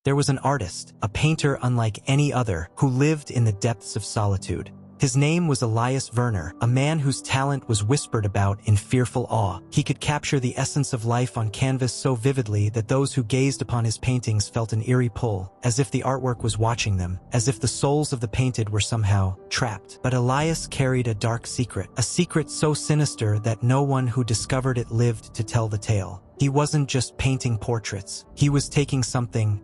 There was an artist, a painter unlike any other, who lived in the depths of solitude. His name was Elias Verner, a man whose talent was whispered about in fearful awe. He could capture the essence of life on canvas so vividly that those who gazed upon his paintings felt an eerie pull, as if the artwork was watching them, as if the souls of the painted were somehow trapped. But Elias carried a dark secret, a secret so sinister that no one who discovered it lived to tell the tale. He wasn't just painting portraits. He was taking something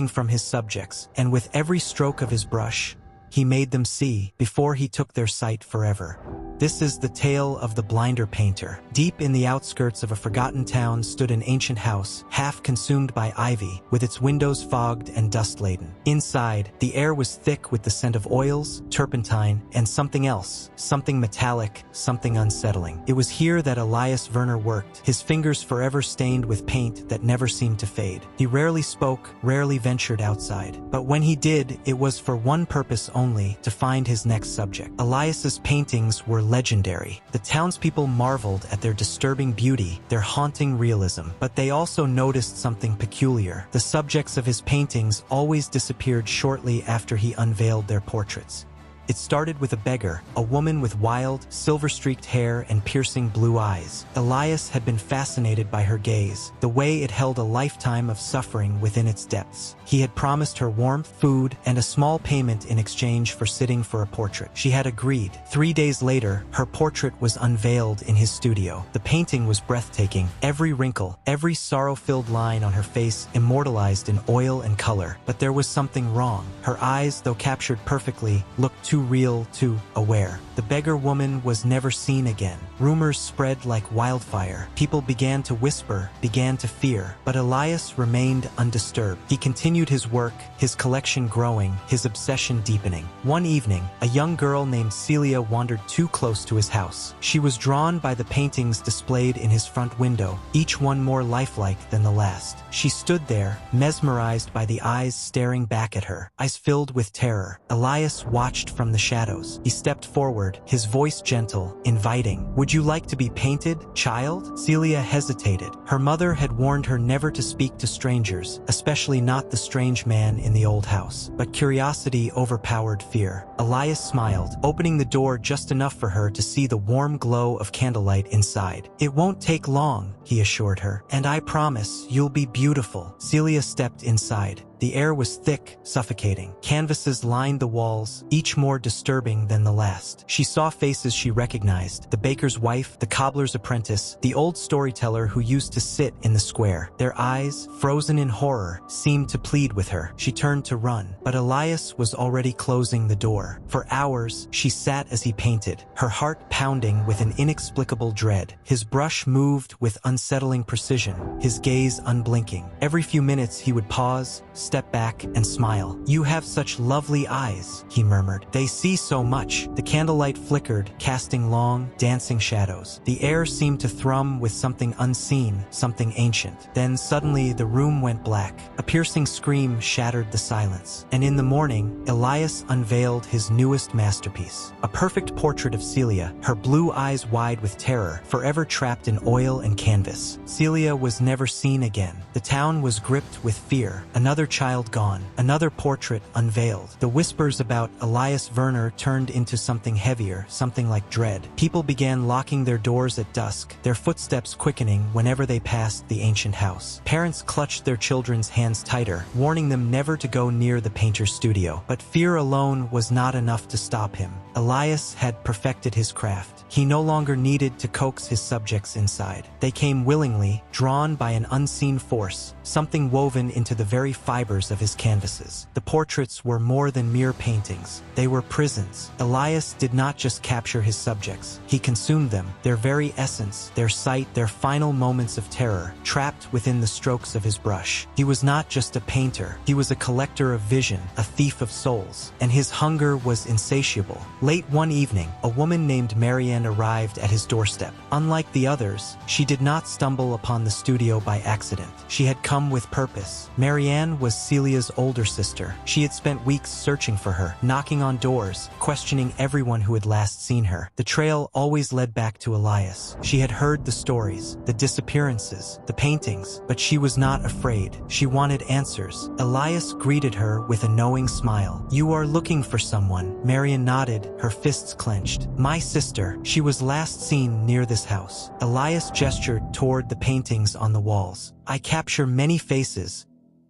from his subjects, and with every stroke of his brush, he made them see before he took their sight forever. This is the tale of the blinder painter. Deep in the outskirts of a forgotten town stood an ancient house, half consumed by ivy, with its windows fogged and dust-laden. Inside, the air was thick with the scent of oils, turpentine, and something else, something metallic, something unsettling. It was here that Elias Verner worked, his fingers forever stained with paint that never seemed to fade. He rarely spoke, rarely ventured outside. But when he did, it was for one purpose only: to find his next subject. Elias's paintings were legendary. The townspeople marveled at their disturbing beauty, their haunting realism, but they also noticed something peculiar. The subjects of his paintings always disappeared shortly after he unveiled their portraits. It started with a beggar, a woman with wild, silver-streaked hair and piercing blue eyes. Elias had been fascinated by her gaze, the way it held a lifetime of suffering within its depths. He had promised her warmth, food, and a small payment in exchange for sitting for a portrait. She had agreed. 3 days later, her portrait was unveiled in his studio. The painting was breathtaking, every wrinkle, every sorrow-filled line on her face immortalized in oil and color. But there was something wrong. Her eyes, though captured perfectly, looked too real, too aware. The beggar woman was never seen again. Rumors spread like wildfire. People began to whisper, began to fear. But Elias remained undisturbed. He continued his work, his collection growing, his obsession deepening. One evening, a young girl named Celia wandered too close to his house. She was drawn by the paintings displayed in his front window, each one more lifelike than the last. She stood there, mesmerized by the eyes staring back at her, eyes filled with terror. Elias watched from the shadows. He stepped forward, his voice gentle, inviting. "Would you like to be painted, child?" Celia hesitated. Her mother had warned her never to speak to strangers, especially not the strange man in the old house. But curiosity overpowered fear. Elias smiled, opening the door just enough for her to see the warm glow of candlelight inside. "It won't take long," he assured her, "and I promise you'll be beautiful." Celia stepped inside. The air was thick, suffocating. Canvases lined the walls, each more disturbing than the last. She saw faces she recognized: the baker's wife, the cobbler's apprentice, the old storyteller who used to sit in the square. Their eyes, frozen in horror, seemed to plead with her. She turned to run, but Elias was already closing the door. For hours, she sat as he painted, her heart pounding with an inexplicable dread. His brush moved with unsettling precision, his gaze unblinking. Every few minutes he would pause, step back, and smile. "You have such lovely eyes," he murmured. "They see so much." The candlelight flickered, casting long, dancing shadows. The air seemed to thrum with something unseen, something ancient. Then suddenly the room went black. A piercing scream shattered the silence. And in the morning, Elias unveiled his newest masterpiece. A perfect portrait of Celia, her blue eyes wide with terror, forever trapped in oil and canvas. Celia was never seen again. The town was gripped with fear. Another child gone, another portrait unveiled. The whispers about Elias Verner turned into something heavier, something like dread. People began locking their doors at dusk, their footsteps quickening whenever they passed the ancient house. Parents clutched their children's hands tighter, warning them never to go near the painter's studio. But fear alone was not enough to stop him. Elias had perfected his craft. He no longer needed to coax his subjects inside. They came willingly, drawn by an unseen force, something woven into the very fibers of his canvases. The portraits were more than mere paintings. They were prisons. Elias did not just capture his subjects. He consumed them, their very essence, their sight, their final moments of terror, trapped within the strokes of his brush. He was not just a painter. He was a collector of vision, a thief of souls. And his hunger was insatiable. Late one evening, a woman named Marianne arrived at his doorstep. Unlike the others, she did not stumble upon the studio by accident. She had come with purpose. Marianne was was Celia's older sister. She had spent weeks searching for her, knocking on doors, questioning everyone who had last seen her. The trail always led back to Elias. She had heard the stories, the disappearances, the paintings, but she was not afraid. She wanted answers. Elias greeted her with a knowing smile. "You are looking for someone." Marianne nodded, her fists clenched. "My sister. She was last seen near this house." Elias gestured toward the paintings on the walls. "I capture many faces,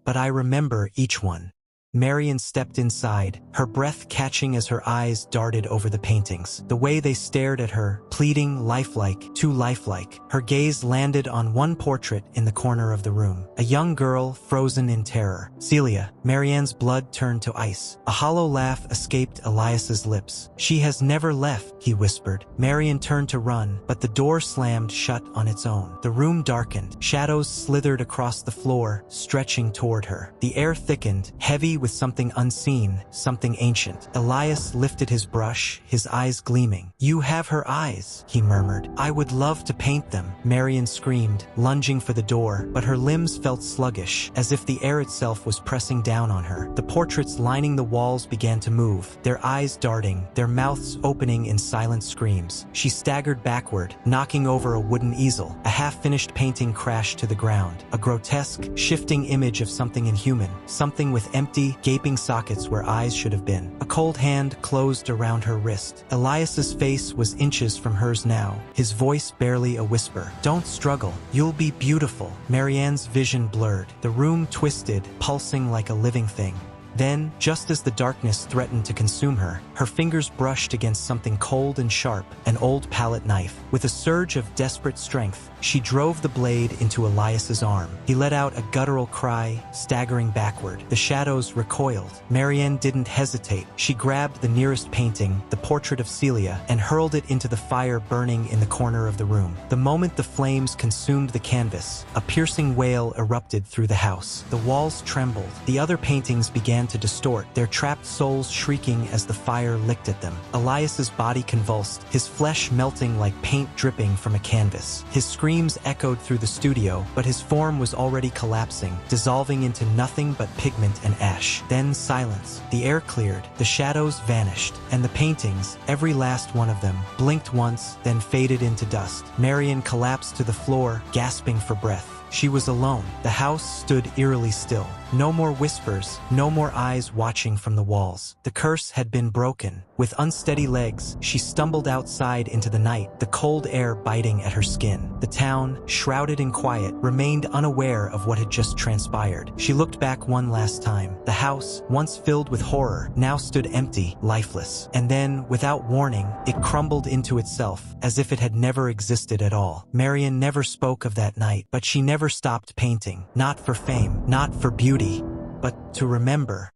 but I remember each one." Marianne stepped inside, her breath catching as her eyes darted over the paintings. The way they stared at her, pleading, lifelike, too lifelike. Her gaze landed on one portrait in the corner of the room. A young girl frozen in terror. "Celia." Marianne's blood turned to ice. A hollow laugh escaped Elias's lips. "She has never left," he whispered. Marianne turned to run, but the door slammed shut on its own. The room darkened. Shadows slithered across the floor, stretching toward her. The air thickened, heavy with something unseen, something ancient. Elias lifted his brush, his eyes gleaming. "You have her eyes," he murmured. "I would love to paint them." Marianne screamed, lunging for the door, but her limbs felt sluggish, as if the air itself was pressing down on her. The portraits lining the walls began to move, their eyes darting, their mouths opening in silent screams. She staggered backward, knocking over a wooden easel. A half-finished painting crashed to the ground, a grotesque, shifting image of something inhuman, something with empty, gaping sockets where eyes should have been. A cold hand closed around her wrist. Elias's face was inches from hers now, his voice barely a whisper. "Don't struggle. You'll be beautiful." Marianne's vision blurred. The room twisted, pulsing like a living thing. Then, just as the darkness threatened to consume her, her fingers brushed against something cold and sharp, an old palette knife. With a surge of desperate strength, she drove the blade into Elias's arm. He let out a guttural cry, staggering backward. The shadows recoiled. Marianne didn't hesitate. She grabbed the nearest painting, the portrait of Celia, and hurled it into the fire burning in the corner of the room. The moment the flames consumed the canvas, a piercing wail erupted through the house. The walls trembled. The other paintings began to distort, their trapped souls shrieking as the fire licked at them. Elias's body convulsed, his flesh melting like paint dripping from a canvas. His screams echoed through the studio, but his form was already collapsing, dissolving into nothing but pigment and ash. Then silence. The air cleared, the shadows vanished, and the paintings, every last one of them, blinked once, then faded into dust. Marianne collapsed to the floor, gasping for breath. She was alone. The house stood eerily still. No more whispers, no more eyes watching from the walls. The curse had been broken. With unsteady legs, she stumbled outside into the night, the cold air biting at her skin. The town, shrouded in quiet, remained unaware of what had just transpired. She looked back one last time. The house, once filled with horror, now stood empty, lifeless. And then, without warning, it crumbled into itself, as if it had never existed at all. Marianne never spoke of that night, but she never stopped painting. Not for fame, not for beauty, but to remember.